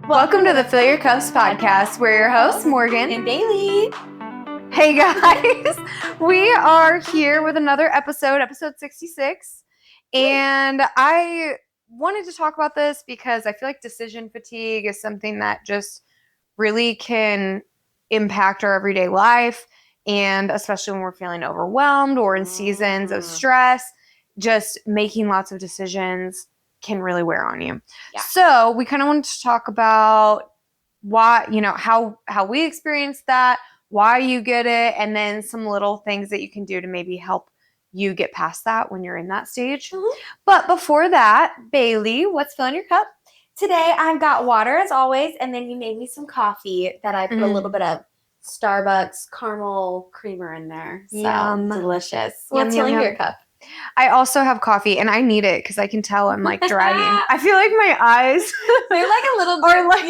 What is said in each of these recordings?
Welcome to the Fill Your Cups podcast. We're your hosts, Morgan and Bailey. Hey guys, we are here with another episode 66. And I wanted to talk about this because I feel like decision fatigue is something that just really can impact our everyday life. And especially when we're feeling overwhelmed or in seasons of stress, just making lots of decisions can really wear on you. Yeah. So we kind of wanted to talk about why, how we experience that, why you get it, and then some little things that you can do to maybe help you get past that when you're in that stage. Mm-hmm. But before that, Bailey, what's filling your cup? Today I've got water as always, and then you made me some coffee that I put a little bit of Starbucks caramel creamer in there. So Yum. Delicious. What's filling your cup? I also have coffee, and I need it because I can tell I'm like dragging. I feel like my eyes they're like a little bit, are like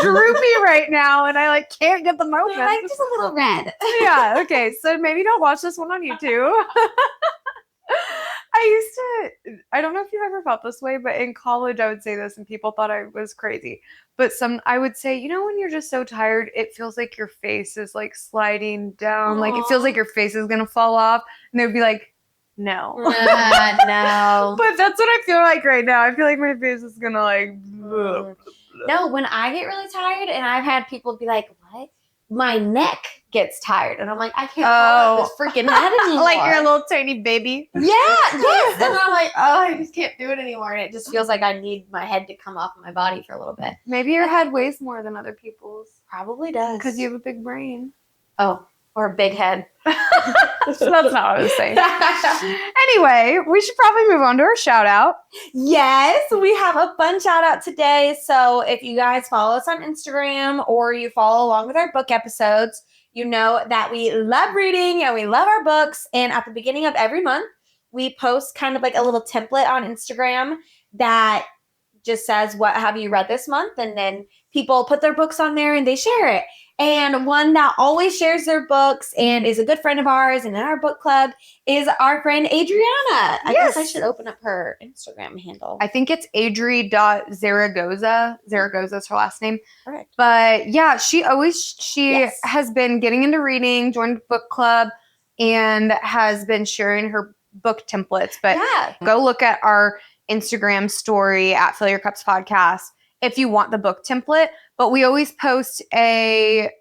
droopy right now, and I like can't get them open. They're like just a little red. Yeah. Okay. So maybe don't watch this one on YouTube. I don't know if you've ever felt this way, but in college I would say this and people thought I was crazy. But I would say, when you're just so tired, it feels like your face is like sliding down. Aww. Like it feels like your face is going to fall off. And they'd be like, no. No. But that's what I feel like right now. I feel like my face is going to like. No, when I get really tired and I've had people be like, what? My neck gets tired. And I'm like, I can't hold up this freaking head anymore. Like you're a little tiny baby. Yeah, yes. And I'm like, I just can't do it anymore. And it just feels like I need my head to come off of my body for a little bit. Maybe your head weighs more than other people's. Probably does. Because you have a big brain. Oh, or a big head. That's not what I was saying. Anyway, we should probably move on to our shout out. Yes, we have a fun shout out today. So if you guys follow us on Instagram or you follow along with our book episodes, you know that we love reading and we love our books. And at the beginning of every month, we post kind of like a little template on Instagram that just says, what have you read this month? And then people put their books on there and they share it. And one that always shares their books and is a good friend of ours and in our book club is our friend Adriana. I guess I should open up her Instagram handle. I think it's adri.zaragoza. Zaragoza is her last name. Correct. But yeah, she has been getting into reading, joined book club, and has been sharing her book templates. But go look at our Instagram story at Fill Your Cups Podcast if you want the book template. But we always post if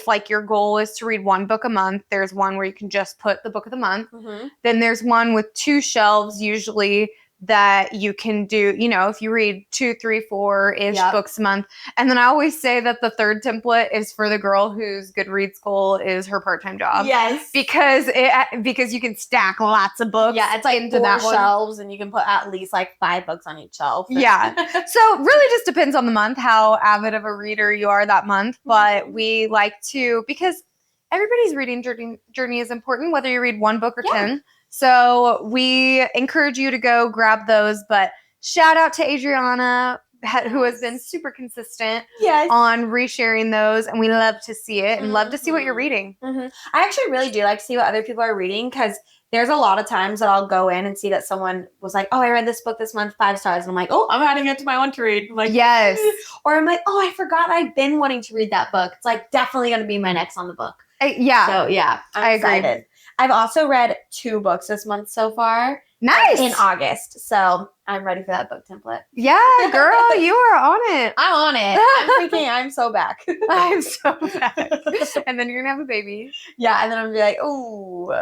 like your goal is to read one book a month, there's one where you can just put the book of the month. Mm-hmm. Then there's one with 2 shelves usually that you can do, if you read 2, 3, 4-ish books a month. And then I always say that the third template is for the girl whose Goodreads goal is her part-time job. Yes. Because you can stack lots of books. Yeah, it's like into 4 shelves and you can put at least like 5 books on each shelf. Yeah. So it really just depends on the month, how avid of a reader you are that month. But we like to, because everybody's reading journey is important, whether you read 1 book or 10. So we encourage you to go grab those. But shout out to Adriana, who has been super consistent on resharing those. And we love to see it and love to see what you're reading. Mm-hmm. I actually really do like to see what other people are reading, because there's a lot of times that I'll go in and see that someone was like, oh, I read this book this month, 5 stars. And I'm like, oh, I'm adding it to my one to read. I'm like, yes. Or I'm like, oh, I forgot I've been wanting to read that book. It's like definitely going to be my next on the book. So yeah, I'm excited. Agree. I've also read 2 books this month so far. Nice. In August. So I'm ready for that book template. Yeah, girl, you are on it. I'm on it. I'm so back. I'm so back. And then you're going to have a baby. Yeah, and then I'm going to be like, oh,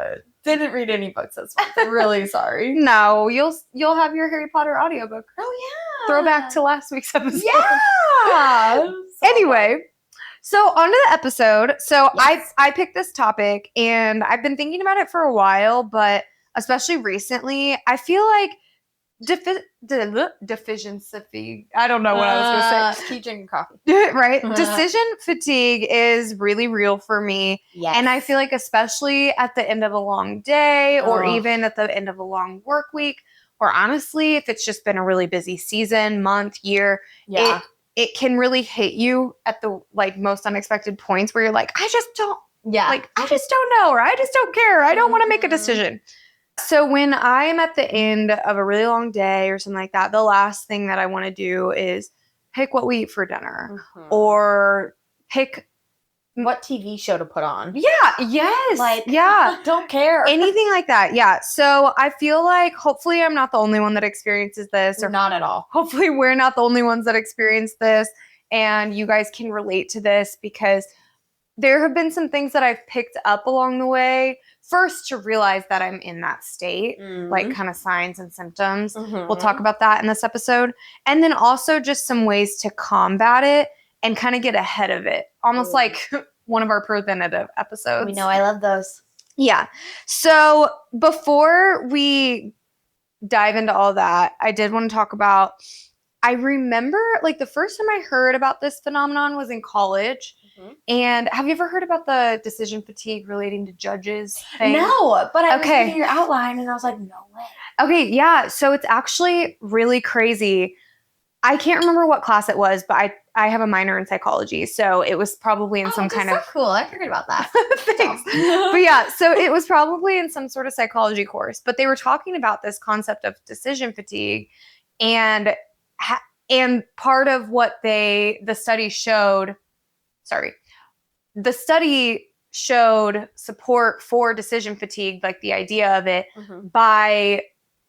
didn't read any books this month. I'm really sorry. No, you'll have your Harry Potter audiobook. Oh, yeah. Throwback to last week's episode. Yeah. Anyway. So on to the episode. So I picked this topic and I've been thinking about it for a while, but especially recently, I feel like deficiency. I don't know what I was going to say. Keep drinking coffee. Right? Decision fatigue is really real for me. Yes. And I feel like especially at the end of a long day or even at the end of a long work week, or honestly, if it's just been a really busy season, month, year, it can really hit you at the most unexpected points where you're like, I just don't Yeah. Like, I just don't know, or I just don't care. I don't want to make a Mhm. decision. So when I am at the end of a really long day or something like that, the last thing that I want to do is pick what we eat for dinner Mhm. or pick. what TV show to put on. Yeah. Yes. Like, yeah. don't care. Anything like that. Yeah. So I feel like hopefully I'm not the only one that experiences this, or Not at all. hopefully we're not the only ones that experience this, and you guys can relate to this, because there have been some things that I've picked up along the way. First, to realize that I'm in that state, like kind of signs and symptoms. We'll talk about that in this episode. And then also just some ways to combat it and kind of get ahead of it. Almost like one of our preventative episodes. We know I love those. Yeah. So before we dive into all that, I did want to talk about, I remember like the first time I heard about this phenomenon was in college. And have you ever heard about the decision fatigue relating to judges thing? No, but I was Okay. reading your outline and I was like, no way. Okay, yeah. So it's actually really crazy. I can't remember what class it was, but I have a minor in psychology. So it was probably in some kind of cool. I forget about that. Thanks. But yeah, so it was probably in some sort of psychology course, but they were talking about this concept of decision fatigue, and part of what the study showed support for decision fatigue, like the idea of it, by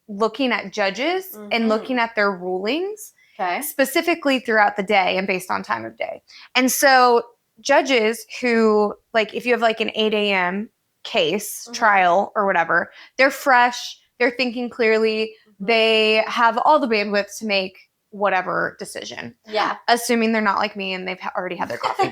looking at judges and looking at their rulings, specifically throughout the day and based on time of day. And so judges who, like, if you have like an 8 a.m. case, trial or whatever, they're fresh, they're thinking clearly, they have all the bandwidth to make whatever decision. Yeah. Assuming they're not like me and they've already had their coffee.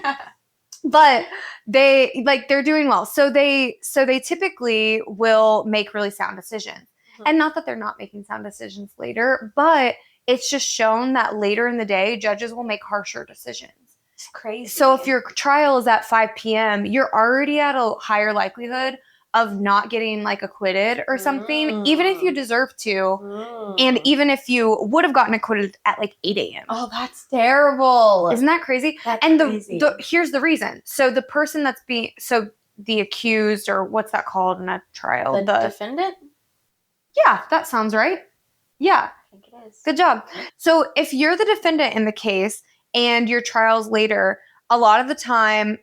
But they're doing well. So they typically will make really sound decisions. And not that they're not making sound decisions later, but it's just shown that later in the day, judges will make harsher decisions. It's crazy. So if your trial is at 5 p.m., you're already at a higher likelihood of not getting like acquitted or something, even if you deserve to, and even if you would have gotten acquitted at like 8 a.m. Oh, that's terrible. Isn't that crazy? That's and crazy. Here's the reason. So the person that's the accused, or what's that called in a trial? The defendant? Yeah, that sounds right. Yeah. I think it is. Good job. So if you're the defendant in the case and your trial's later, a lot of the time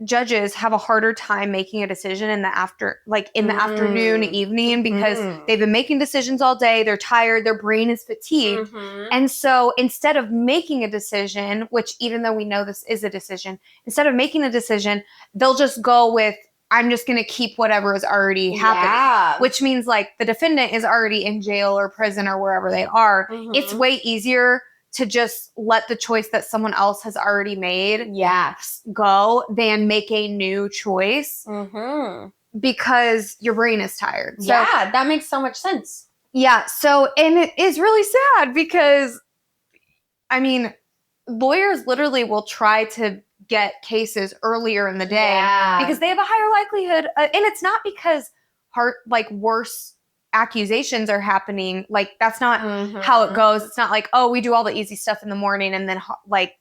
judges have a harder time making a decision in the afternoon, evening, because they've been making decisions all day. They're tired. Their brain is fatigued. And so instead of making a decision, which even though we know this is a decision, instead of making a decision, they'll just go with, I'm just going to keep whatever is already happening, which means like the defendant is already in jail or prison or wherever they are. It's way easier to just let the choice that someone else has already made go than make a new choice because your brain is tired. So, yeah, that makes so much sense. Yeah. So, and it is really sad because, I mean, lawyers literally will try to get cases earlier in the day because they have a higher likelihood. And it's not because worse accusations are happening. Like, that's not how it goes. It's not like, oh, we do all the easy stuff in the morning and then like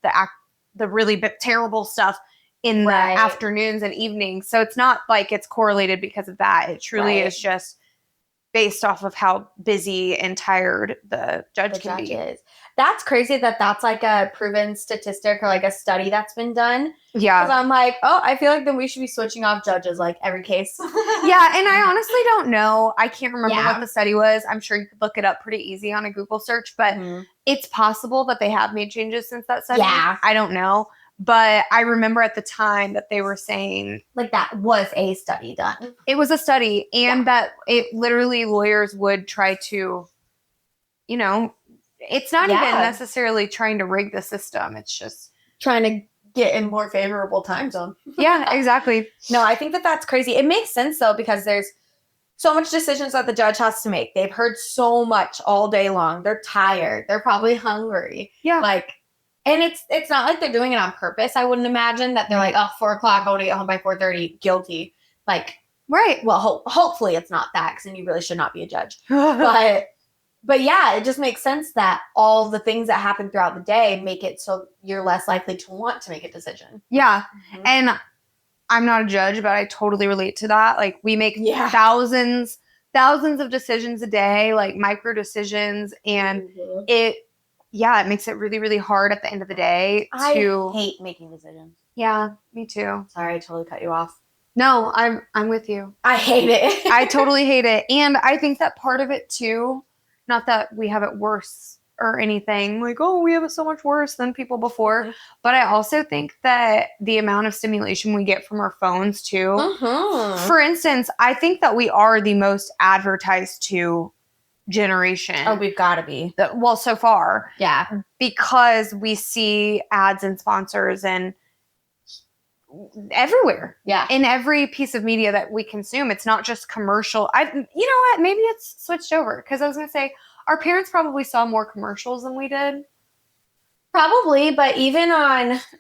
the really terrible stuff in the afternoons and evenings. So it's not like it's correlated because of that. It truly is just based off of how busy and tired the judge can be. That's crazy that that's like a proven statistic or like a study that's been done. Yeah. Because I'm like, oh, I feel like then we should be switching off judges like every case. Yeah, and I honestly don't know. I can't remember what the study was. I'm sure you could look it up pretty easy on a Google search, but it's possible that they have made changes since that study. Yeah. I don't know. But I remember at the time that they were saying, like, that was a study done. It was a study, and that it literally lawyers would try to, it's not even necessarily trying to rig the system. It's just trying to get in more favorable time zone. Yeah, exactly. No, I think that that's crazy. It makes sense, though, because there's so much decisions that the judge has to make. They've heard so much all day long. They're tired. They're probably hungry. Yeah. And it's not like they're doing it on purpose. I wouldn't imagine that they're like, 4 o'clock, I want to get home by 4:30, guilty. Right. Well, hopefully it's not that, because then you really should not be a judge. But yeah, it just makes sense that all the things that happen throughout the day make it so you're less likely to want to make a decision. Yeah. And I'm not a judge, but I totally relate to that. Like we make Yeah. thousands of decisions a day, like micro decisions, and Mhm. it makes it really, really hard at the end of the day I to hate making decisions. Yeah, me too. Sorry, I totally cut you off. No, I'm with you. I hate it. I totally hate it. And I think that part of it too, not that we have it worse or anything, like, oh, we have it so much worse than people before, Mhm. but I also think that the amount of stimulation we get from our phones too. Mhm. For instance, I think that we are the most advertised to generation. Oh, we've got to be. Well, so far, Yeah. because we see ads and sponsors and everywhere. Yeah. In every piece of media that we consume. It's not just commercial. You know what? Maybe it's switched over, because I was going to say our parents probably saw more commercials than we did. Probably, but even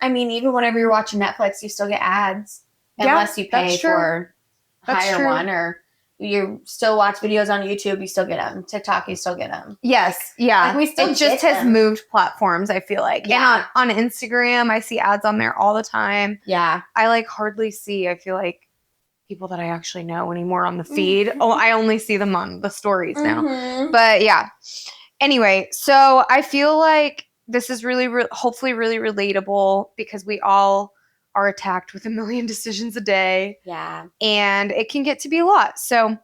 whenever you're watching Netflix, you still get ads unless you pay that's true. for a That's higher true. one, or you still watch videos on YouTube, you still get them. TikTok, you still get them. Yes, yeah. Like, we still it just get has them. moved platforms, I feel like. Yeah. And on Instagram, I see ads on there all the time. Yeah. I like hardly see, I feel like, people that I actually know anymore on the feed. Mhm. Oh, I only see them on the stories now. Mhm. But yeah. Anyway, so I feel like this is really, hopefully really relatable, because we all are attacked with a million decisions a day, Yeah. and it can get to be a lot. So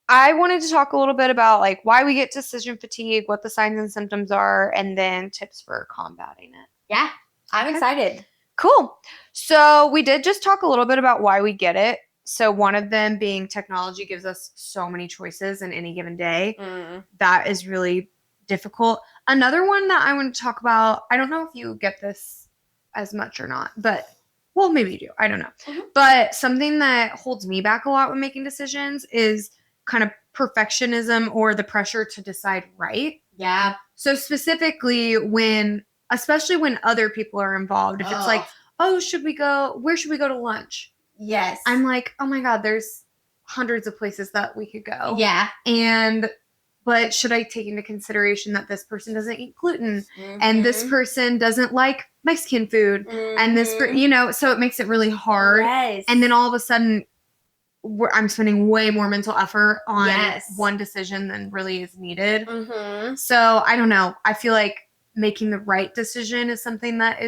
I wanted to talk a little bit about like why we get decision fatigue, what the signs and symptoms are, and then tips for combating it. Yeah. I'm Okay. excited. Cool. So we did just talk a little bit about why we get it. So one of them being technology gives us so many choices in any given day. That is really difficult. Another one that I want to talk about, I don't know if you get this as much or not, but well, maybe you do. I don't know. Mhm. But something that holds me back a lot when making decisions is kind of perfectionism, or the pressure to decide right. Yeah. So specifically especially when other people are involved, if it's like, oh, where should we go to lunch? Yes. I'm like, oh my God, there's hundreds of places that we could go. Yeah. But should I take into consideration that this person doesn't eat gluten, and this person doesn't like Mexican food, and this, so it makes it really hard. Yes. And then all of a sudden, I'm spending way more mental effort on Yes. one decision than really is needed. Mm-hmm. So I don't know. I feel like making the right decision is something that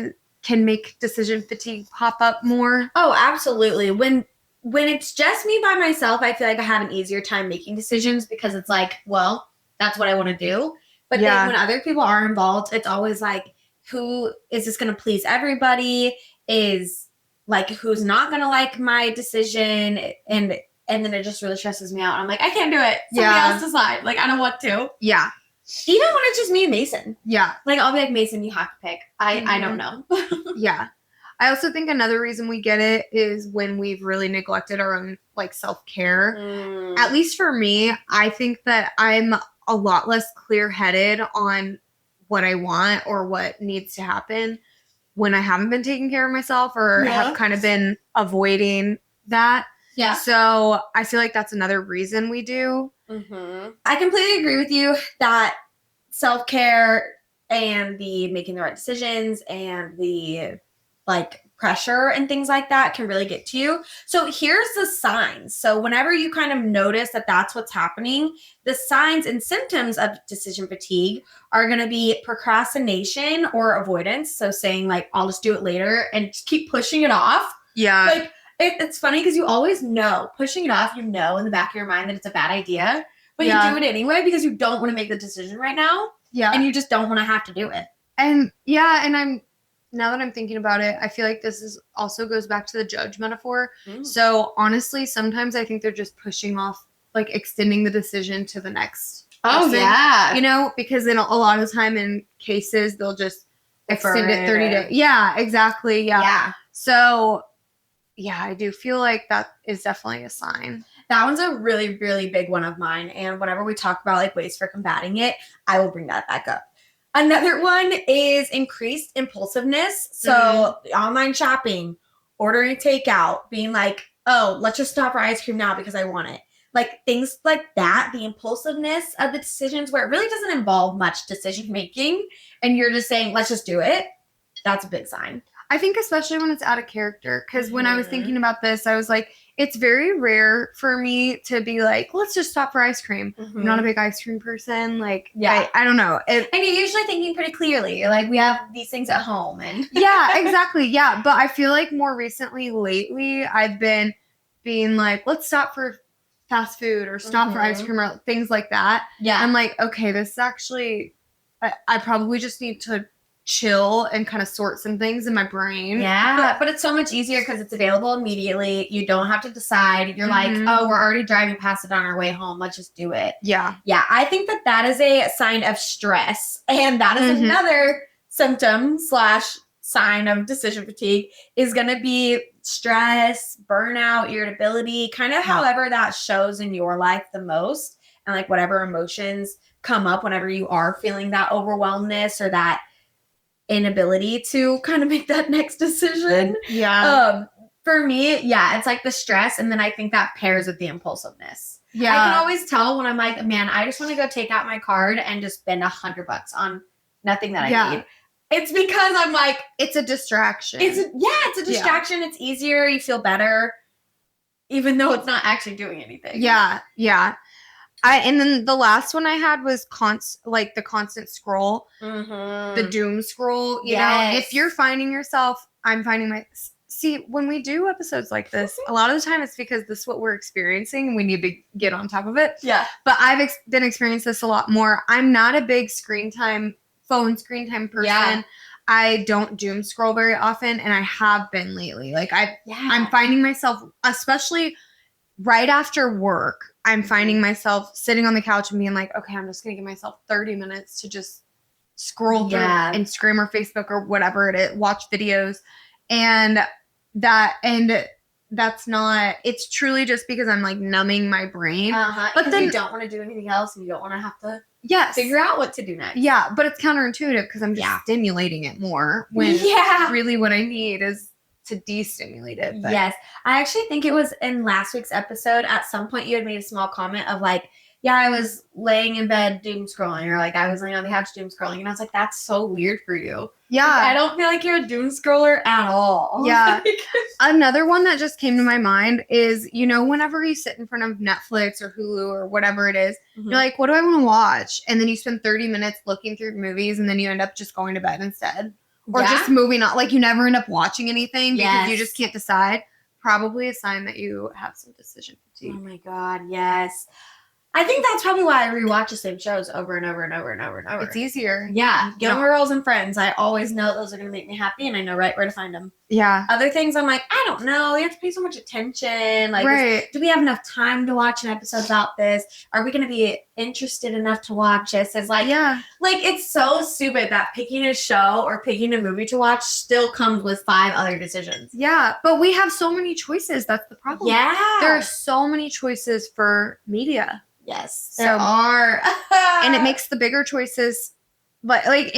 can make decision fatigue pop up more. Oh, absolutely. When it's just me by myself, I feel like I have an easier time making decisions, because it's like, well, that's what I want to do. But Yeah. then when other people are involved, it's always like, who is this going to please everybody? Is like, who's not going to like my decision? And then it just really stresses me out. I'm like, I can't do it. Somebody else decide. Like, I don't want to. Yeah. Even when it's just me and Mason. Yeah. Like, I'll be like, Mason, you have to pick. I don't know. Yeah. I also think another reason we get it is when we've really neglected our own like self-care. At least for me, I think that I'm a lot less clear-headed on what I want or what needs to happen when I haven't been taking care of myself, or have kind of been avoiding that. Yeah. So I feel like that's another reason we do. Mm-hmm. I completely agree with you that self-care and the making the right decisions and the like pressure and things like that can really get to you. So here's the signs. So whenever you kind of notice that that's what's happening, the signs and symptoms of decision fatigue are going to be procrastination or avoidance. So saying like, I'll just do it later, and just keep pushing it off. Yeah. Like, it's funny because you always know, pushing it off, in the back of your mind that it's a bad idea, but you do it anyway because you don't want to make the decision right now. Yeah. And you just don't want to have to do it. And now that I'm thinking about it, I feel like this also goes back to the judge metaphor. So honestly, sometimes I think they're just pushing off, like extending the decision to the next person. Yeah. Because in a lot of the time in cases, they'll just extend it 30 days. Yeah, exactly. Yeah. So yeah, I do feel like that is definitely a sign. That one's a really, really big one of mine. And whenever we talk about like ways for combating it, I will bring that back up. Another one is increased impulsiveness. So online shopping, ordering takeout, being like, oh, let's just stop for ice cream now because I want it. Like things like that, the impulsiveness of the decisions where it really doesn't involve much decision making and you're just saying, let's just do it. That's a big sign. I think especially when it's out of character, because when I was Mhm. thinking about this, I was like, it's very rare for me to be like, let's just stop for ice cream. I'm not a big ice cream person. Like, Yeah. I don't know. And you're usually thinking pretty clearly. You're like, we have these things at home, and Yeah, exactly. Yeah. But I feel like more recently, lately, I've been being like, let's stop for fast food or stop for ice Mhm. cream or things like that. yeah, I'm like, okay, this is actually, I probably just need to chill and kind of sort some things in my brain. yeah. But it's so much easier because it's available immediately. You don't have to decide. You're like, Mhm. oh, we're already driving past it on our way home. Let's just do it. Yeah. Yeah, I think that that is a sign of stress, and that is Mhm. another symptom slash sign of decision fatigue is going to be stress, burnout, irritability, kind of Yeah. however that shows in your life the most, and like whatever emotions come up whenever you are feeling that overwhelmedness or that inability to kind of make that next decision. Yeah. For me, yeah, it's like the stress, and then I think that pairs with the impulsiveness. Yeah. I can always tell when I'm like, man, I just want to go take out my card and just spend $100 on nothing that I Yeah. need. It's because I'm like, it's a distraction. it's a distraction. It's easier. You feel better, even though it's not actually doing anything. Yeah. Yeah. And then the last one I had was the constant scroll, the doom scroll. You know, if you're finding yourself, I'm finding see, when we do episodes like this, a lot of the time it's because this is what we're experiencing and we need to get on top of it. Yeah. But I've been experiencing this a lot more. I'm not a big phone screen time person. Yeah. I don't doom scroll very often, and I have been lately. Like Yeah. I'm finding myself, especially right after work, I'm finding myself sitting on the couch and being like, okay, I'm just gonna give myself 30 minutes to just scroll through Instagram or Facebook or whatever it is, watch videos, and that's not. It's truly just because I'm like numbing my brain. But then you don't want to do anything else, and you don't want to have to figure out what to do next. Yeah, but it's counterintuitive because I'm just stimulating it more when really what I need is to de-stimulate it. But. Yes. I actually think it was in last week's episode, at some point you had made a small comment of like, yeah, I was laying in bed doom scrolling, or like I was laying on the couch doom scrolling, and I was like, that's so weird for you. Yeah. Like, I don't feel like you're a doom scroller at all. Yeah. Another one that just came to my mind is, you know, whenever you sit in front of Netflix or Hulu or whatever it is, you're like, what do I want to watch? And then you spend 30 minutes looking through movies, and then you end up just going to bed instead. Or just moving on. Like, you never end up watching anything because you just can't decide. Probably a sign that you have some decision fatigue. Oh my God, yes. I think that's probably why I rewatch the same shows over and over and over and over and over. It's easier. Yeah. Gilmore Girls and Friends. I always know those are going to make me happy, and I know right where to find them. Yeah. Other things, I'm like, I don't know. You have to pay so much attention. Like, do we have enough time to watch an episode about this? Are we going to be interested enough to watch this? It's like, like, it's so stupid that picking a show or picking a movie to watch still comes with 5 other decisions. Yeah. But we have so many choices. That's the problem. Yeah. There are so many choices for media. Yes, there are. And it makes the bigger choices, but like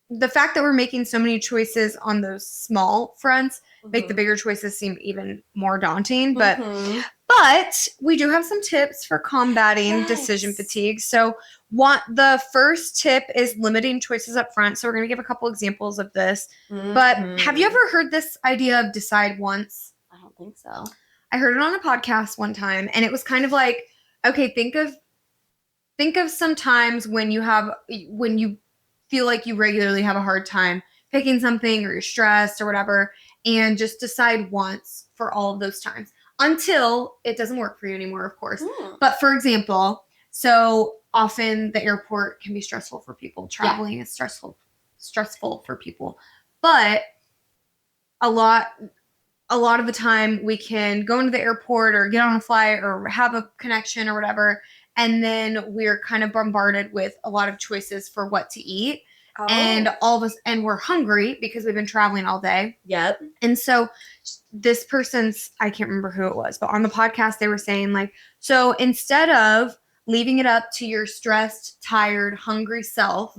the fact that we're making so many choices on those small fronts make the bigger choices seem even more daunting. But we do have some tips for combating decision fatigue. So the first tip is limiting choices up front. So we're going to give a couple examples of this. But have you ever heard this idea of decide once? I don't think so. I heard it on a podcast one time, and it was kind of like, okay, think of some times when you feel like you regularly have a hard time picking something, or you're stressed or whatever, and just decide once for all of those times until it doesn't work for you anymore, of course. But for example, so often the airport can be stressful for people. Traveling is stressful for people. But a lot of the time we can go into the airport or get on a flight or have a connection or whatever, and then we're kind of bombarded with a lot of choices for what to eat. And all of us, and we're hungry because we've been traveling all day. Yep. And so this person's, I can't remember who it was, but on the podcast they were saying like, so instead of leaving it up to your stressed, tired, hungry self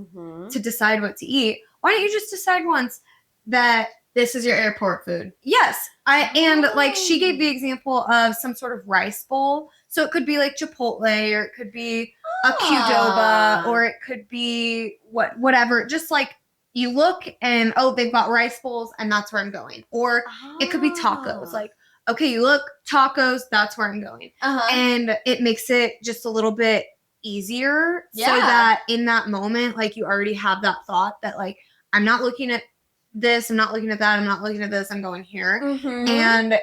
to decide what to eat, why don't you just decide once that this is your airport food? Yes. And like she gave the example of some sort of rice bowl. So it could be like Chipotle, or it could be a Qdoba, or it could be whatever. Just like, you look and, oh, they've got rice bowls and that's where I'm going. Or it could be tacos. Like, okay, you look, tacos, that's where I'm going. And it makes it just a little bit easier so that in that moment, like, you already have that thought that, like, I'm not looking at this, I'm not looking at that, I'm not looking at this, I'm going here. And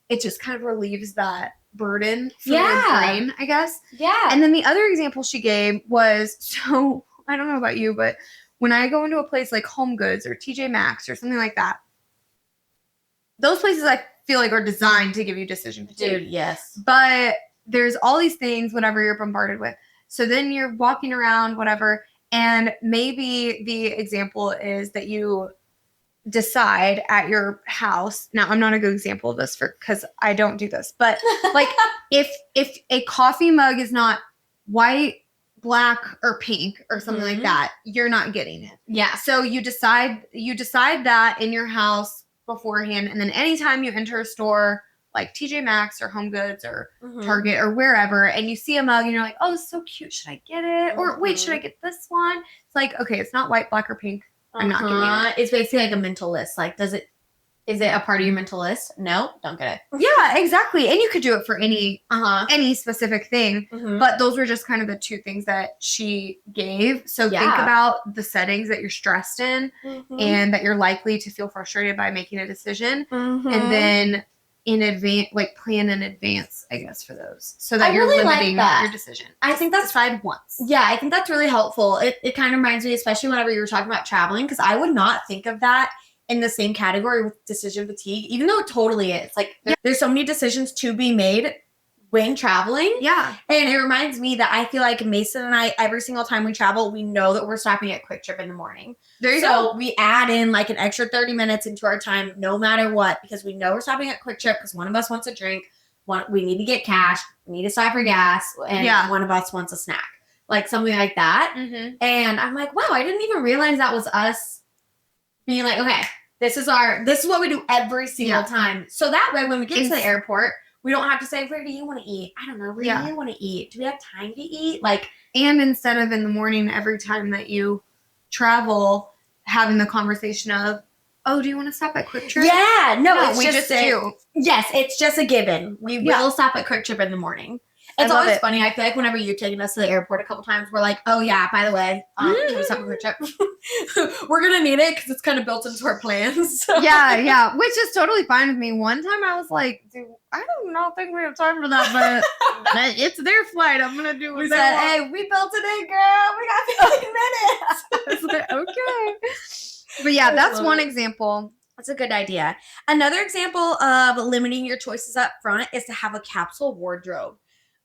it just kind of relieves that burden for your brain, I guess. Yeah. And then the other example she gave was, so I don't know about you, but when I go into a place like Home Goods or TJ Maxx or something like that, those places I feel like are designed to give you decision fatigue. Dude, yes. But there's all these things, whatever you're bombarded with. So then you're walking around, whatever, and maybe the example is that you decide at your house. Now, I'm not a good example of this because I don't do this, but like if a coffee mug is not white, black, or pink or something like that, you're not getting it. Yeah. So you decide that in your house beforehand, and then anytime you enter a store like TJ Maxx or Home Goods or Target or wherever, and you see a mug and you're like, oh, it's so cute, should I get it? Or wait, should I get this one? It's like, okay, it's not white, black, or pink. I'm not getting it. It's basically like a mental list. Like, is it a part of your mental list? No, don't get it. Yeah, exactly. And you could do it for any specific thing. But those were just kind of the two things that she gave. So think about the settings that you're stressed in and that you're likely to feel frustrated by making a decision. And then in advance, like plan in advance, I guess, for those. So that you're limiting your decision. I think that's decide once. Yeah, I think that's really helpful. It kind of reminds me, especially whenever you were talking about traveling, because I would not think of that in the same category with decision fatigue, even though it totally is. Like, there's so many decisions to be made when traveling. Yeah. And it reminds me that I feel like Mason and I, every single time we travel, we know that we're stopping at Quick Trip in the morning. There you go. go. We add in like an extra 30 minutes into our time, no matter what, because we know we're stopping at Quick Trip because one of us wants a drink, we need to get cash, we need to stop for gas, and one of us wants a snack. Like something like that. And I'm like, wow, I didn't even realize that was us being like, okay, this is what we do every single time. So that way, when we get to the airport, we don't have to say, where do you want to eat? I don't know. Where do you want to eat? Do we have time to eat? Like, and instead of in the morning, every time that you travel, having the conversation of, oh, do you want to stop at Quick Trip? Yeah. No, we just do. Yes, it's just a given. We will stop at Quick Trip in the morning. It's always funny. I feel like whenever you're taking us to the airport a couple times, we're like, oh, yeah, by the way, can we stop at Quick Trip? We're going to need it because it's kind of built into our plans. So. Yeah, which is totally fine with me. One time I was like, dude, I do not think we have time for that, but it's their flight. I'm going to do what we they said, want. hey, we built it in, girl. We got 15 minutes. Okay. But yeah, that's one example. That's a good idea. Another example of limiting your choices up front is to have a capsule wardrobe.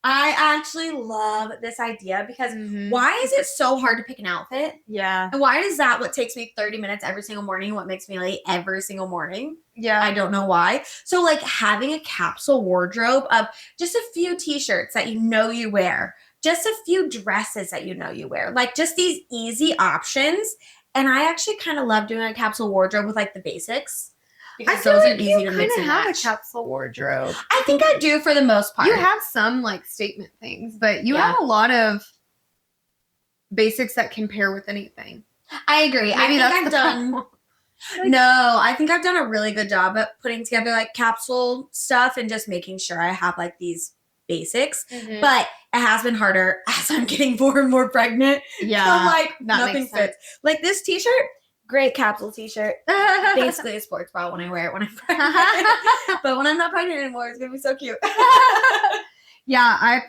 I actually love this idea because why is it so hard to pick an outfit? Yeah. And why is that what takes me 30 minutes every single morning? What makes me late every single morning? Yeah. I don't know why. So like having a capsule wardrobe of just a few t-shirts that you know you wear, just a few dresses that you know you wear, like just these easy options. And I actually kind of love doing a capsule wardrobe with like the basics. I feel like you kind of have a capsule wardrobe. I think I do for the most part. You have some like statement things, but you have a lot of basics that can pair with anything. I agree. Maybe I think I've done a really good job at putting together like capsule stuff and just making sure I have like these basics. But it has been harder as I'm getting more and more pregnant. Yeah. So like nothing fits. Like this t-shirt. Great capsule t-shirt. Basically a sports bra when I wear it when I'm pregnant. But when I'm not pregnant anymore, it's gonna be so cute. Yeah,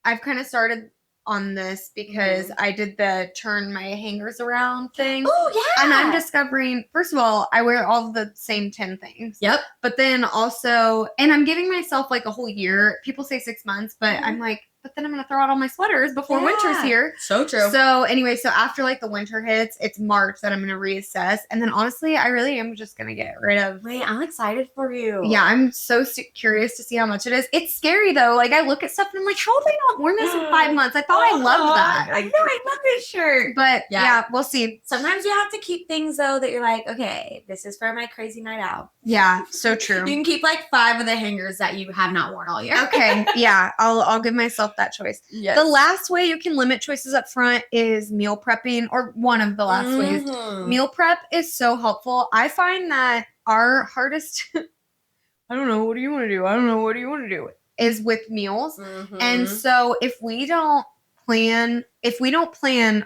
I've kind of started on this because I did the turn my hangers around thing. Oh yeah. And I'm discovering, first of all, I wear all the same 10 things. Yep. But then also, and I'm giving myself like a whole year. People say 6 months, but I'm like, but then I'm going to throw out all my sweaters before winter's here. So true. So anyway, so after like the winter hits, it's March that I'm going to reassess. And then honestly, I really am just going to get rid of. Wait, I'm excited for you. Yeah, I'm so curious to see how much it is. It's scary though. Like I look at stuff and I'm like, how have they not worn this in 5 months? I thought I loved that. I know, I love this shirt. But yeah, we'll see. Sometimes you have to keep things though that you're like, okay, this is for my crazy night out. Yeah, so true. You can keep like 5 of the hangers that you have not worn all year. Okay, yeah, I'll give myself yourself that choice. Yes. The last way you can limit choices up front is meal prepping, or one of the last ways. Mhm. Meal prep is so helpful. I find that our hardest, I don't know, what do you want to do? I don't know, what do you want to do? Is with meals. Mhm. And so if we don't plan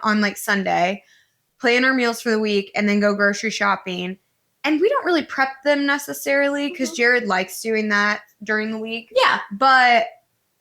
on like Sunday, plan our meals for the week and then go grocery shopping, and we don't really prep them necessarily because Jared likes doing that during the week, yeah. but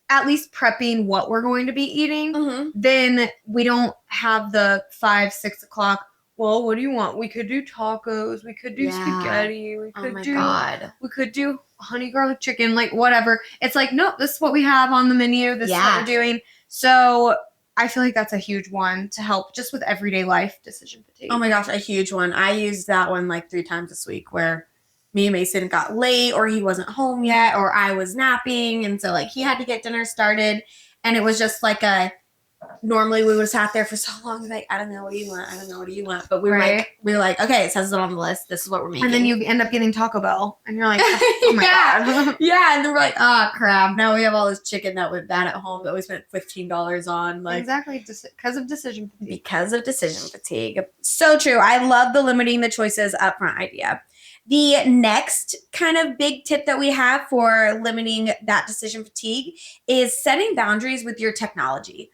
at least prepping what we're going to be eating, Mhm. then we don't have the 5-6 o'clock. Well, what do you want? We could do tacos. We could do Yeah. spaghetti. We Oh could my do God. we could do honey garlic chicken, like whatever. It's like, no, this is what we have on the menu. This is what Yeah. we're doing. So I feel like that's a huge one to help just with everyday life decision fatigue. Oh my gosh, a huge one. I used that one like 3 times this week where me and Mason got late, or he wasn't home yet, or I was napping. And so like he had to get dinner started. And it was just like normally we would have sat there for so long, like, I don't know, what do you want? I don't know, what do you want? But we were like, okay, it says it on the list. This is what we're making. And then you end up getting Taco Bell and you're like, oh my God. Yeah, and then we're like, oh crap, now we have all this chicken that went bad at home that we spent $15 on. Like, exactly, because of decision fatigue. Because of decision fatigue. So true. I love the limiting the choices upfront idea. The next kind of big tip that we have for limiting that decision fatigue is setting boundaries with your technology.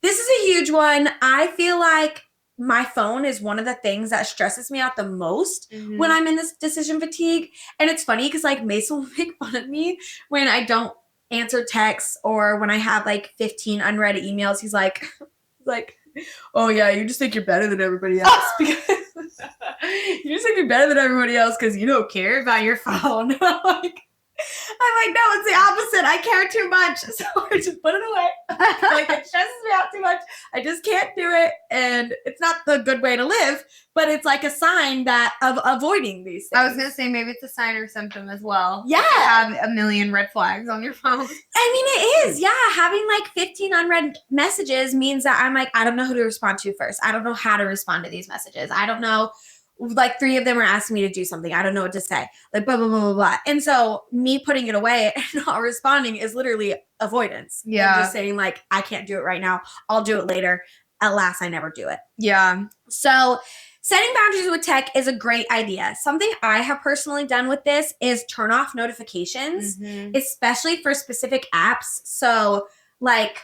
This is a huge one. I feel like my phone is one of the things that stresses me out the most when I'm in this decision fatigue. And it's funny because like Mason will make fun of me when I don't answer texts, or when I have like 15 unread emails. He's like, oh yeah, you just think you're better than everybody else because you just think you're better than everybody else because you don't care about your phone. I'm like, no, it's the opposite. I care too much, so I just put it away. Like, it stresses me out too much. I just can't do it, and it's not the good way to live, but it's like a sign of avoiding these things. I was gonna say maybe it's a sign or symptom as well. Yeah, you have a million red flags on your phone. I mean, it is. Yeah, having like 15 unread messages means that I'm like, I don't know who to respond to first. I don't know how to respond to these messages. I don't know. Like 3 of them are asking me to do something. I don't know what to say. Like blah, blah, blah, blah, blah. And so me putting it away and not responding is literally avoidance. Yeah. And just saying like, I can't do it right now. I'll do it later. At last, I never do it. Yeah. So setting boundaries with tech is a great idea. Something I have personally done with this is turn off notifications, especially for specific apps. So like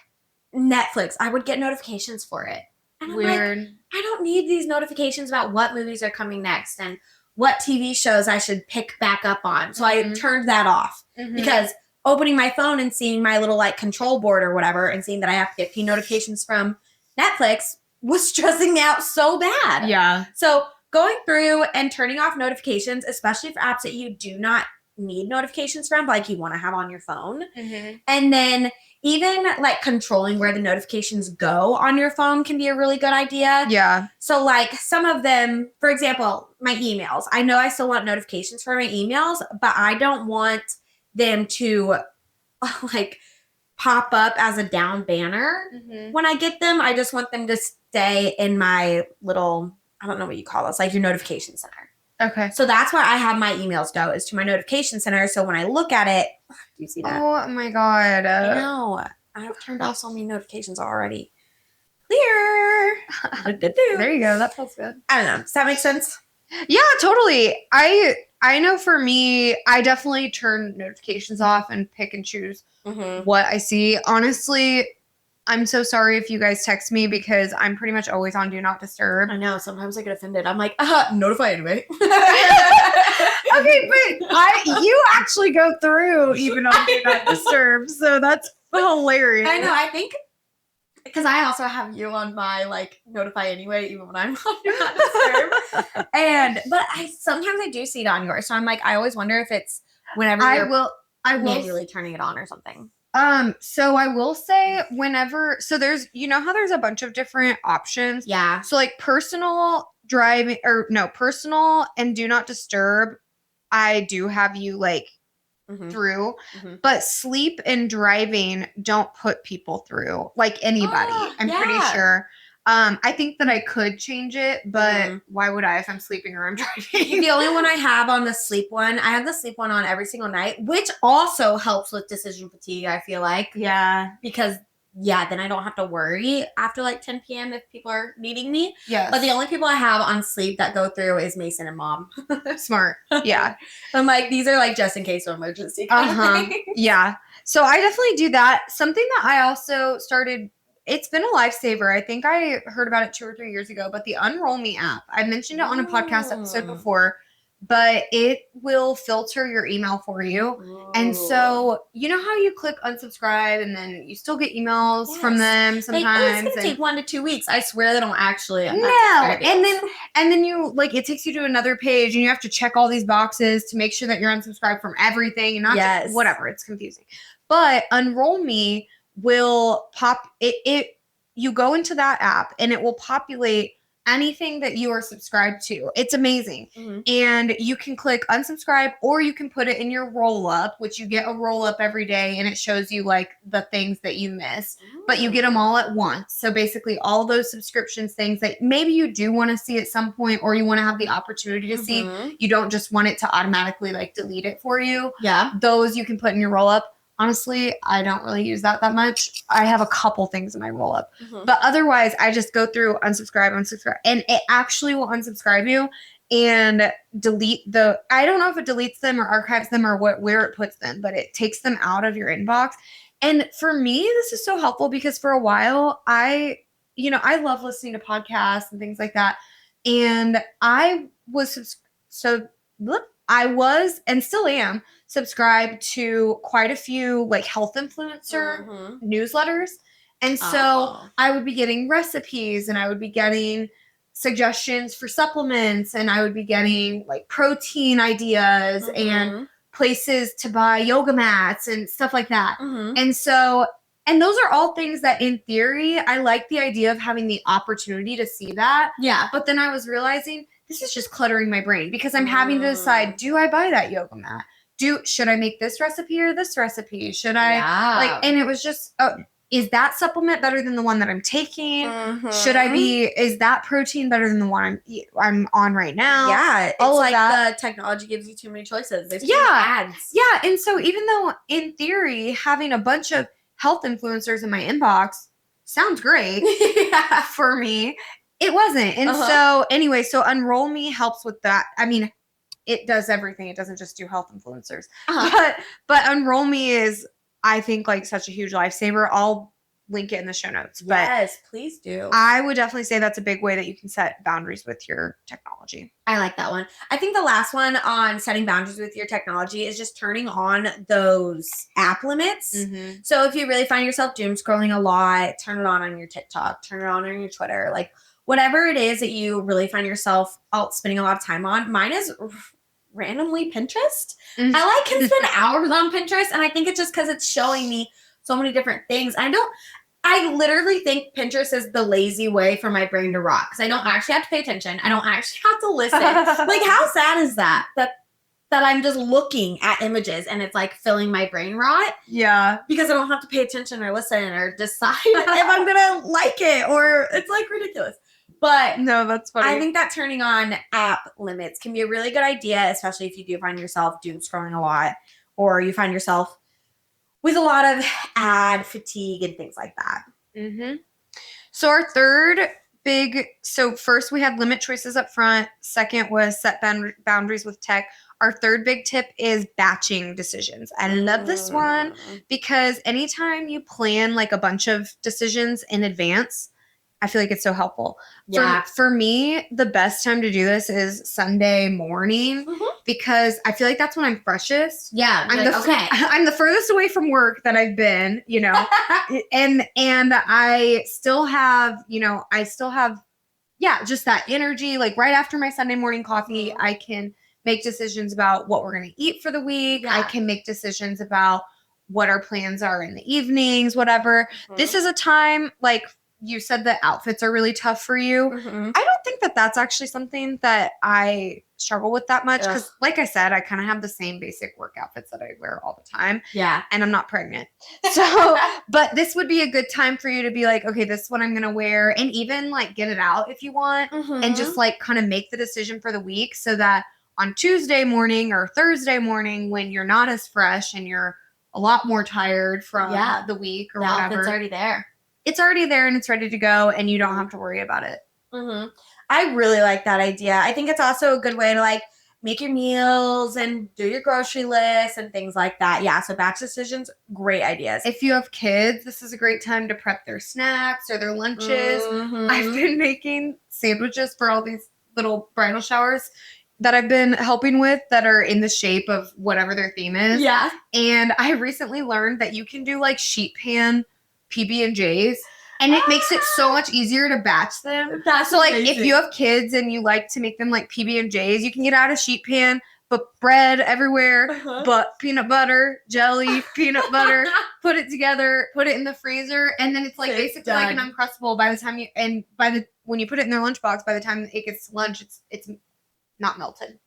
Netflix, I would get notifications for it. And I'm weird. Like, I don't need these notifications about what movies are coming next and what TV shows I should pick back up on. So I turned that off because opening my phone and seeing my little like control board or whatever and seeing that I have 15 notifications from Netflix was stressing me out so bad. Yeah. So going through and turning off notifications, especially for apps that you do not need notifications from, like you want to have on your phone. And then even like controlling where the notifications go on your phone can be a really good idea. Yeah. So like some of them, for example, my emails. I know I still want notifications for my emails, but I don't want them to like pop up as a down banner when I get them. I just want them to stay in my little, I don't know what you call this, like your notification center. Okay. So that's where I have my emails go, is to my notification center. So when I look at it, do you see that? Oh my God. I know. I've turned off so many notifications already. Clear. There you go. That feels good. I don't know. Does that make sense? Yeah, totally. I know for me, I definitely turn notifications off and pick and choose what I see. Honestly, I'm so sorry if you guys text me because I'm pretty much always on Do Not Disturb. I know. Sometimes I get offended. I'm like, notify anyway. Okay, but you actually go through even on Do Not Disturb, so that's hilarious. I know. I think because I also have you on my like notify anyway, even when I'm on Do Not Disturb. But sometimes I do see it on yours, so I'm like, I always wonder if it's whenever I you're will manually turning it on or something. So I will say so there's, you know how there's a bunch of different options. Yeah. So like personal and Do Not Disturb, I do have you like through, but sleep and driving don't put people through, like anybody. I'm pretty sure. I think that I could change it, but why would I if I'm sleeping or I'm driving? The only one I have on the sleep one, I have the sleep one on every single night, which also helps with decision fatigue, I feel like. Yeah. Because then I don't have to worry after like 10 p.m. if people are needing me. Yes. But the only people I have on sleep that go through is Mason and Mom. Smart. Yeah. I'm like, these are like just in case of emergency. kind of thing. Yeah. So I definitely do that. Something that I also started, it's been a lifesaver. I think I heard about it 2 or 3 years ago, but the Unroll Me app. I mentioned it on a podcast episode before, but it will filter your email for you. And so, you know how you click unsubscribe and then you still get emails from them sometimes? Like, oh, it's going to take 1 to 2 weeks. I swear they don't actually. No. And then you, like, it takes you to another page and you have to check all these boxes to make sure that you're unsubscribed from everything and not just, whatever. It's confusing. But Unroll Me will pop it. You go into that app and it will populate anything that you are subscribed to. It's amazing. Mm-hmm. And you can click unsubscribe or you can put it in your roll up, which you get a roll up every day and it shows you like the things that you miss, but you get them all at once. So basically all those subscriptions, things that maybe you do want to see at some point or you want to have the opportunity to see, you don't just want it to automatically like delete it for you. Yeah. Those you can put in your roll up. Honestly, I don't really use that much. I have a couple things in my roll up, but otherwise I just go through unsubscribe, and it actually will unsubscribe you and delete I don't know if it deletes them or archives them or where it puts them, but it takes them out of your inbox. And for me, this is so helpful because for a while I love listening to podcasts and things like that. And I was and still am subscribed to quite a few like health influencer newsletters. And so I would be getting recipes and I would be getting suggestions for supplements and I would be getting like protein ideas and places to buy yoga mats and stuff like that. And those are all things that in theory, I like the idea of having the opportunity to see that. Yeah. But then I was realizing this is just cluttering my brain because I'm having to decide, do I buy that yoga mat? Should I make this recipe or this recipe? Should I and it was just, is that supplement better than the one that I'm taking? Is that protein better than the one I'm on right now? Yeah. It's all like of that. the technology gives you too many choices. There's too many ads. Yeah. And so even though in theory, having a bunch of health influencers in my inbox sounds great for me, it wasn't. And so anyway, so Unroll Me helps with that. I mean, it does everything. It doesn't just do health influencers. But Unroll Me is, I think, like such a huge lifesaver. I'll link it in the show notes. But yes, please do. I would definitely say that's a big way that you can set boundaries with your technology. I like that one. I think the last one on setting boundaries with your technology is just turning on those app limits. So if you really find yourself doom scrolling a lot, turn it on your TikTok, turn it on your Twitter, like whatever it is that you really find yourself spending a lot of time on. Mine is randomly Pinterest. I can spend hours on Pinterest, and I think it's just because it's showing me so many different things. I literally think Pinterest is the lazy way for my brain to rot because I don't actually have to pay attention. I don't actually have to listen. Like, how sad is that I'm just looking at images and it's like filling my brain rot? Yeah. Because I don't have to pay attention or listen or decide if I'm going to like it, or it's like ridiculous. But no, that's funny. I think that turning on app limits can be a really good idea, especially if you do find yourself doom scrolling a lot or you find yourself with a lot of ad fatigue and things like that. So our third first we had limit choices up front. Second was set boundaries with tech. Our third big tip is batching decisions. I love this one because anytime you plan like a bunch of decisions in advance, I feel like it's so helpful. Yeah. For me, the best time to do this is Sunday morning because I feel like that's when I'm freshest. Yeah. I'm the furthest away from work that I've been, and I still have, just that energy. Like right after my Sunday morning coffee, I can make decisions about what we're going to eat for the week. Yeah. I can make decisions about what our plans are in the evenings, whatever. This is a time, like you said, that outfits are really tough for you. I don't think that that's actually something that I struggle with that much because, like I said, I kind of have the same basic work outfits that I wear all the time. Yeah. And I'm not pregnant. So, but this would be a good time for you to be like, okay, this is what I'm going to wear, and even like get it out if you want and just like kind of make the decision for the week so that on Tuesday morning or Thursday morning when you're not as fresh and you're a lot more tired from the week or whatever. The outfit's already there. it's already there and it's ready to go and you don't have to worry about it. Mm-hmm. I really like that idea. I think it's also a good way to like make your meals and do your grocery list and things like that. Yeah, so batch decisions, great ideas. If you have kids, this is a great time to prep their snacks or their lunches. Mhm. I've been making sandwiches for all these little bridal showers that I've been helping with that are in the shape of whatever their theme is. Yeah. And I recently learned that you can do like sheet pan PB&Js. And it makes it so much easier to batch them. That's So, like, amazing. if you have kids and you like to make them like PB&Js, you can get out a sheet pan, but bread everywhere, Uh-huh. but peanut butter, jelly, peanut butter, put it together, put it in the freezer, and then it's like It's basically like done. an Uncrustable by the time when you put it in their lunchbox, by the time it gets to lunch, it's not melted.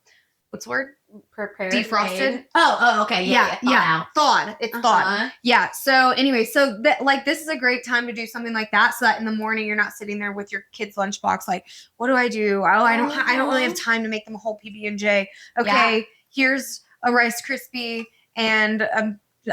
What's the word? Prepared. Defrosted. made. Oh, okay. Yeah. Thawed. It's thawed. Uh-huh. Yeah. So anyway, so that like this is a great time to do something like that, so that in the morning you're not sitting there with your kid's lunchbox like, what do I do? Oh, I don't really have time to make them a whole PB&J. Okay, here's a Rice Krispie and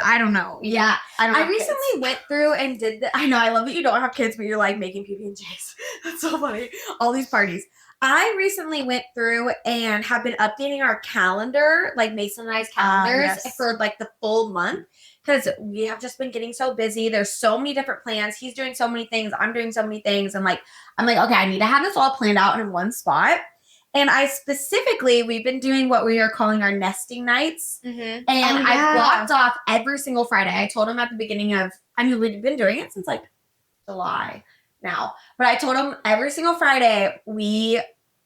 I don't know. Yeah. I don't. I have kids. recently went through and did I know, I love that you don't have kids, but you're like making PB&Js. That's so funny. All these parties. I recently went through and have been updating our calendar, like Mason and I's calendars yes. for like the full month because we have just been getting so busy. There's so many different plans. He's doing so many things. I'm doing so many things. And like, I'm like, okay, I need to have this all planned out in one spot. And we've been doing what we are calling our nesting nights. Mhm. And I've blocked off every single Friday. I told him at the beginning of, we've been doing it since like July now. But I told him every single Friday, we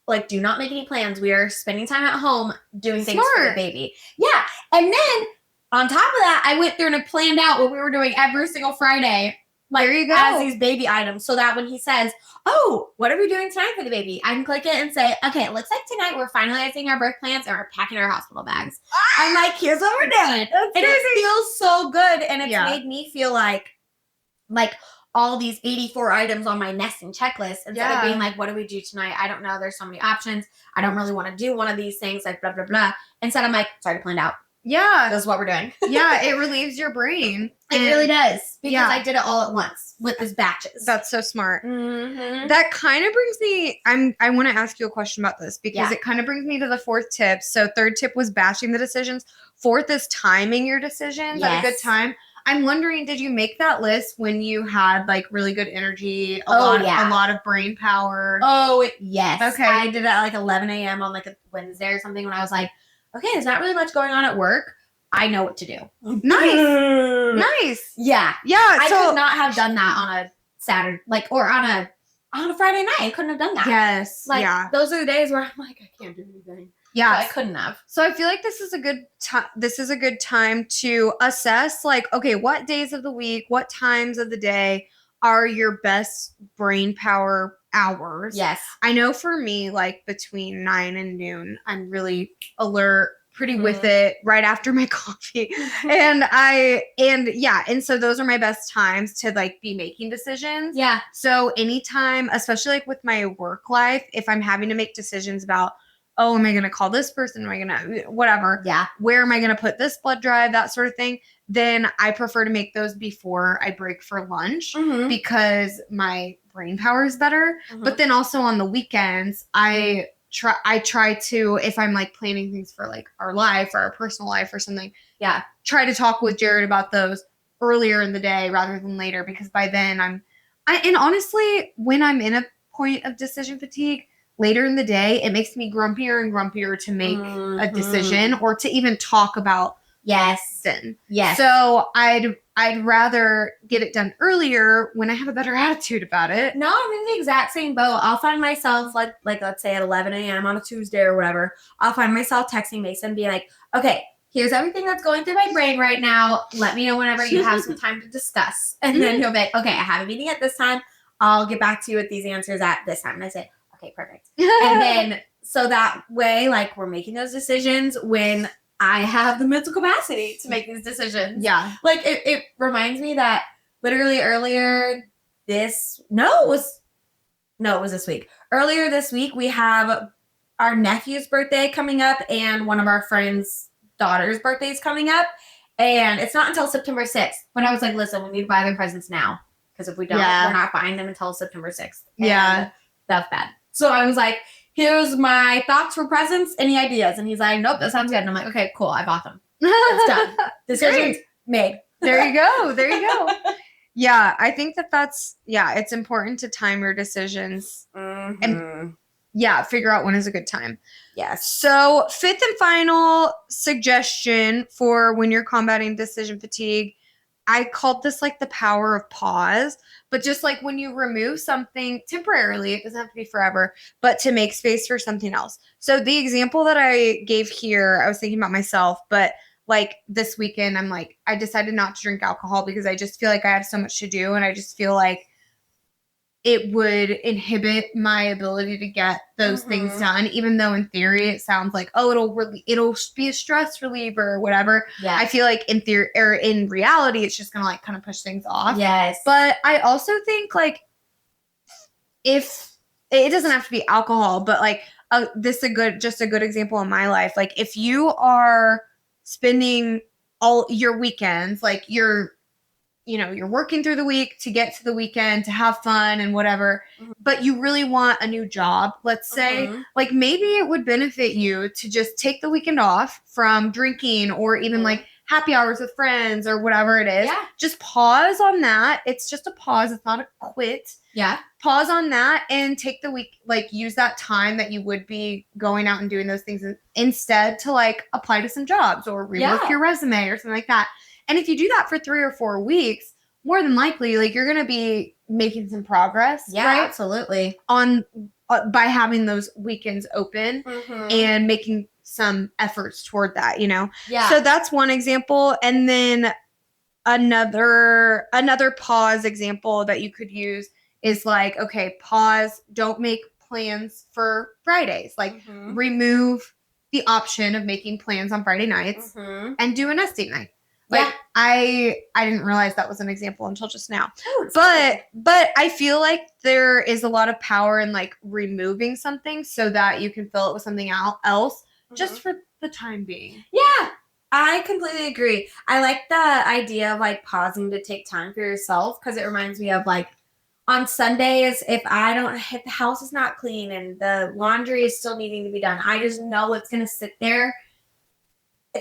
like do not make any plans. We are spending time at home doing things for the Smart. baby. Yeah. And then on top of that, I went through and I planned out what we were doing every single Friday. Like, There you go. as these baby items, so that when he says, oh, what are we doing tonight for the baby? I can click it and say, okay, it looks like tonight we're finalizing our birth plans and we're packing our hospital bags. I'm like, here's what we're doing. And it feels so good. And it's made me feel like all these 84 items on my nesting checklist instead of being like, what do we do tonight? I don't know. There's so many options. I don't really want to do one of these things, like blah, blah, blah. Instead, I'm like, it's already planned out. Yeah. This is what we're doing. Yeah, it relieves your brain. It really does. Because Yeah. I did it all at once with his batches. That's so smart. Mm-hmm. That kind of brings me, I want to ask you a question about this because it kind of brings me to the fourth tip. So third tip was batching the decisions. Fourth is timing your decisions at a good time. I'm wondering, did you make that list when you had like really good energy, a lot of brain power? Oh, yes. Okay. I did it at like 11 a.m. on like a Wednesday or something when I was like, okay, there's not really much going on at work. I know what to do. Nice. Nice. Yeah. Yeah. I could not have done that on a Saturday, or on a Friday night. I couldn't have done that. Yes. Like, those are the days where I'm like, I can't do anything. Yeah. I couldn't have. So I feel like this is a good time. This is a good time to assess, like, okay, what days of the week, what times of the day are your best brain power hours? Yes. I know for me, like between 9 and noon, I'm really alert, pretty with it right after my coffee. And so those are my best times to like be making decisions. Yeah. So anytime, especially like with my work life, if I'm having to make decisions about, oh, am I going to call this person? Am I going to whatever? Yeah. Where am I going to put this blood drive? That sort of thing. Then I prefer to make those before I break for lunch because my brain power is better. But then also on the weekends, I try to, if I'm like planning things for like our life or our personal life or something, try to talk with Jared about those earlier in the day rather than later, because by then and honestly, when I'm in a point of decision fatigue, later in the day, it makes me grumpier and grumpier to make a decision or to even talk about then. Yes. So I'd rather get it done earlier when I have a better attitude about it. No, I'm in the exact same boat. I'll find myself like let's say at 11 a.m. on a Tuesday or whatever, I'll find myself texting Mason and be like, okay, here's everything that's going through my brain right now. Let me know whenever you have some time to discuss. And then he'll be like, okay, I have a meeting at this time. I'll get back to you with these answers at this time. And I say, okay, perfect. And then so that way, like, we're making those decisions when I have the mental capacity to make these decisions. Yeah. Like, it reminds me that literally it was this week. Earlier this week, we have our nephew's birthday coming up and one of our friends' daughter's birthdays coming up. And it's not until September 6th. But I was like, listen, we need to buy them presents now. because if we don't, Yeah. we're not buying them until September 6th. Yeah. And that's bad. So I was like, here's my thoughts for presents. Any ideas? And he's like, nope, that sounds good. And I'm like, okay, cool. I bought them. It's done. Decisions made. There you go. There you go. Yeah, I think it's important to time your decisions. And Yeah, figure out when is a good time. yes. So, fifth and final suggestion for when you're combating decision fatigue, I called this like the power of pause, but just like when you remove something temporarily, it doesn't have to be forever, but to make space for something else. So, the example that I gave here, I was thinking about myself, but like this weekend, I'm like, I decided not to drink alcohol because I just feel like I have so much to do, and I just feel like it would inhibit my ability to get those things done, even though in theory it sounds like, oh, it'll be a stress reliever or whatever. Yeah. I feel like in theory or in reality, it's just gonna like kind of push things off. Yes. But I also think like if it doesn't have to be alcohol, but like this is a good example in my life. Like if you are spending all your weekends, like you're working through the week to get to the weekend to have fun and whatever, but you really want a new job, let's say, like maybe it would benefit you to just take the weekend off from drinking or even like happy hours with friends or whatever it is. Yeah. Just pause on that. It's just a pause. It's not a quit. Yeah. Pause on that and take the week, like use that time that you would be going out and doing those things instead to like apply to some jobs or rework your resume or something like that. And if you do that for 3 or 4 weeks, more than likely, like you're going to be making some progress. Yeah, right? Absolutely. On by having those weekends open and making some efforts toward that, Yeah. So that's one example. And then another pause example that you could use is like, okay, pause, don't make plans for Fridays. Like remove the option of making plans on Friday nights and do a nesting night. Like I didn't realize that was an example until just now. Oh, but I feel like there is a lot of power in like removing something so that you can fill it with something else just for the time being. Yeah. I completely agree. I like the idea of like pausing to take time for yourself because it reminds me of like on Sundays, if the house is not clean and the laundry is still needing to be done, I just know it's going to sit there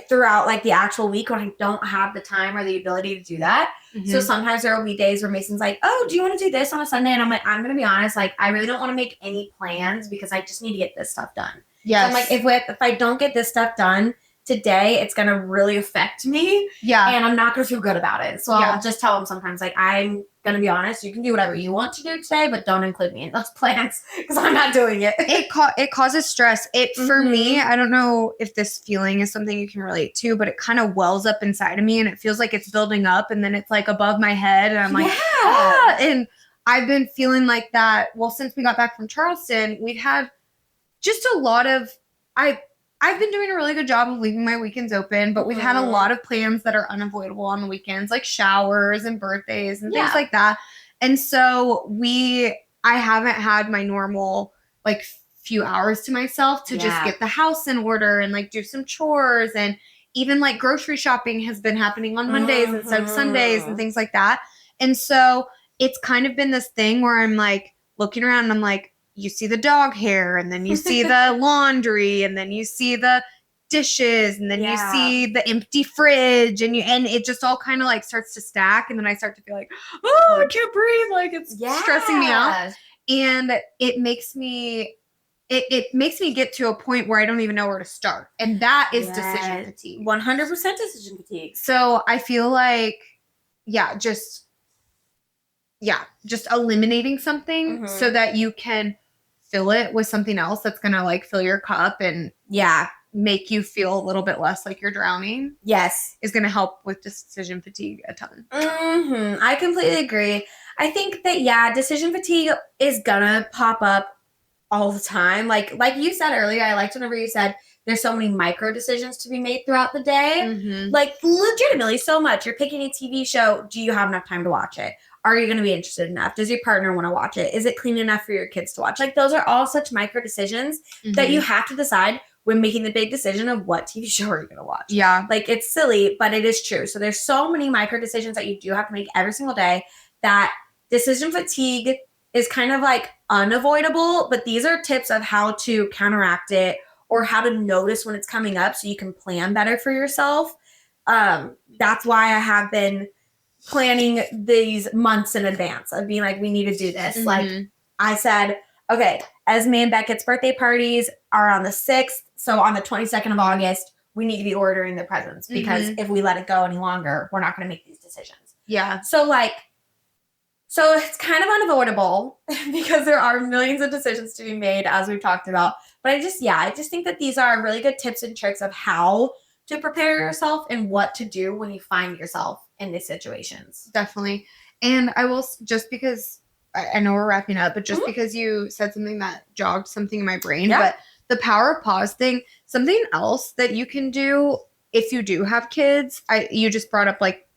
throughout like the actual week when I don't have the time or the ability to do that. So sometimes there will be days where Mason's like, oh, do you want to do this on a Sunday? And I'm like, I'm going to be honest, like I really don't want to make any plans because I just need to get this stuff done. Yes. So I'm like, if I don't get this stuff done today, it's going to really affect me. Yeah. And I'm not going to feel good about it. So I'll just tell them sometimes, like, I'm going to be honest, you can do whatever you want to do today, but don't include me in those plans because I'm not doing it. It causes stress. For me, I don't know if this feeling is something you can relate to, but it kind of wells up inside of me and it feels like it's building up and then it's like above my head and I'm like, and I've been feeling like that. Well, since we got back from Charleston, we've had just a lot of, I've been doing a really good job of leaving my weekends open, but we've had a lot of plans that are unavoidable on the weekends, like showers and birthdays and things like that. And so I haven't had my normal like few hours to myself to just get the house in order and like do some chores, and even like grocery shopping has been happening on Mondays instead of Sundays and things like that. And so it's kind of been this thing where I'm like looking around and I'm like, you see the dog hair and then you see the laundry and then you see the dishes and then you see the empty fridge and it just all kind of like starts to stack, and then I start to feel like, oh, I can't breathe, like it's stressing me out, and it makes me get to a point where I don't even know where to start, and that is decision fatigue. 100% decision fatigue. So I feel like just eliminating something so that you can fill it with something else that's gonna like fill your cup and make you feel a little bit less like you're drowning. Yes, is gonna help with decision fatigue a ton. I completely agree. I think that decision fatigue is gonna pop up all the time. Like you said earlier, I liked whenever you said there's so many micro decisions to be made throughout the day. Like legitimately so much. You're picking a TV show. Do you have enough time to watch it? Are you going to be interested enough? Does your partner want to watch it? Is it clean enough for your kids to watch? Like those are all such micro decisions that you have to decide when making the big decision of what TV show are you going to watch. Yeah. Like it's silly, but it is true. So there's so many micro decisions that you do have to make every single day that decision fatigue is kind of like unavoidable, but these are tips of how to counteract it or how to notice when it's coming up so you can plan better for yourself. That's why I have been planning these months in advance of being like, we need to do this. Like I said, okay, Esme and Beckett's birthday parties are on the 6th. So on the 22nd of August, we need to be ordering the presents because if we let it go any longer, we're not going to make these decisions. Yeah. So it's kind of unavoidable because there are millions of decisions to be made, as we've talked about. But I just think that these are really good tips and tricks of how to prepare yourself and what to do when you find yourself in these situations. Definitely. And I will, just because I know we're wrapping up, but just because you said something that jogged something in my brain, but the power of pause thing, something else that you can do if you do have kids, you just brought up like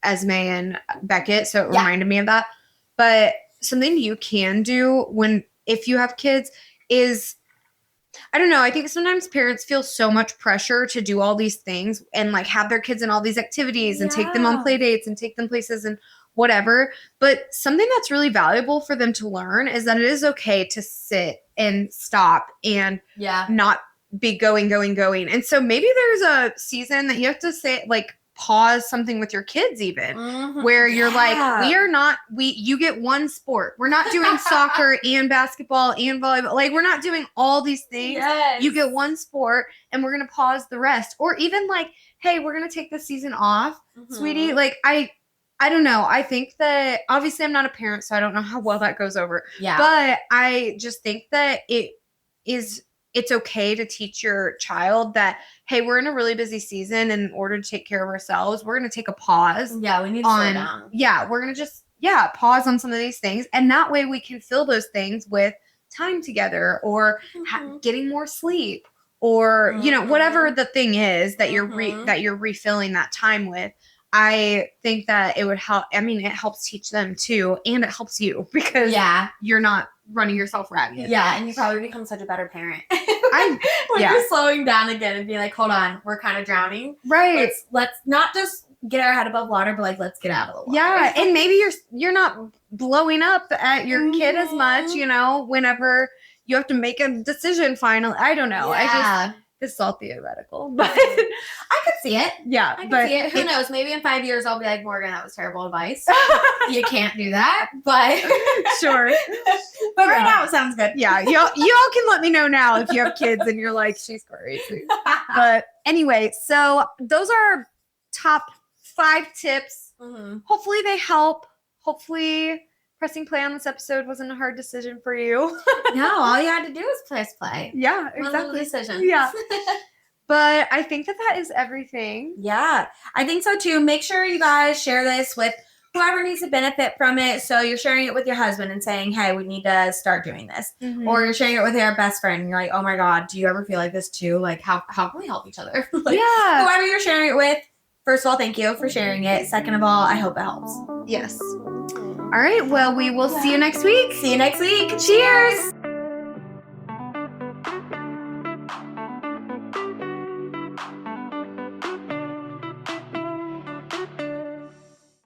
Esme and Beckett, so it reminded me of that. But something you can do if you have kids is, I don't know, I think sometimes parents feel so much pressure to do all these things and like have their kids in all these activities and take them on play dates and take them places and whatever. But something that's really valuable for them to learn is that it is okay to sit and stop and not be going. And so maybe there's a season that you have to say, like, pause something with your kids even where you're like, you get one sport. We're not doing soccer and basketball and volleyball. Like, we're not doing all these things. You get one sport and we're going to pause the rest. Or even like, hey, we're going to take the season off, sweetie. Like, I don't know. I think that obviously I'm not a parent, so I don't know how well that goes over. Yeah. But I just think that it's okay to teach your child that, hey, we're in a really busy season, and in order to take care of ourselves, we're going to take a pause. Yeah, we need to slow down. Yeah, we're going to just, pause on some of these things. And that way we can fill those things with time together or getting more sleep or, whatever the thing is that you're refilling that time with. I think that it would help. I mean, it helps teach them too, and it helps you because you're not running yourself ragged. Yeah, and you probably become such a better parent. You're slowing down again and being like, hold on, we're kind of drowning. Right. Let's not just get our head above water, but like, let's get out of the water. Yeah, and maybe you're not blowing up at your kid as much, whenever you have to make a decision finally. I don't know. This is all theoretical, but I could see it. Yeah, I could see it. Who knows? Maybe in 5 years I'll be like, Morgan, that was terrible advice. You can't do that, but sure. But right now it sounds good. Yeah, y'all can let me know now if you have kids and you're like, she's crazy. But anyway, so those are our top 5 tips. Hopefully they help. Hopefully pressing play on this episode wasn't a hard decision for you. No, all you had to do was press play. Yeah, exactly. One little decision. Yeah. But I think that is everything. Yeah, I think so too. Make sure you guys share this with whoever needs to benefit from it. So you're sharing it with your husband and saying, hey, we need to start doing this. Or you're sharing it with your best friend and you're like, oh my God, do you ever feel like this too? Like, how can we help each other? Whoever you're sharing it with, first of all, thank you for sharing it. Second of all, I hope it helps. Yes. All right. Well, we will see you next week. See you next week. Cheers.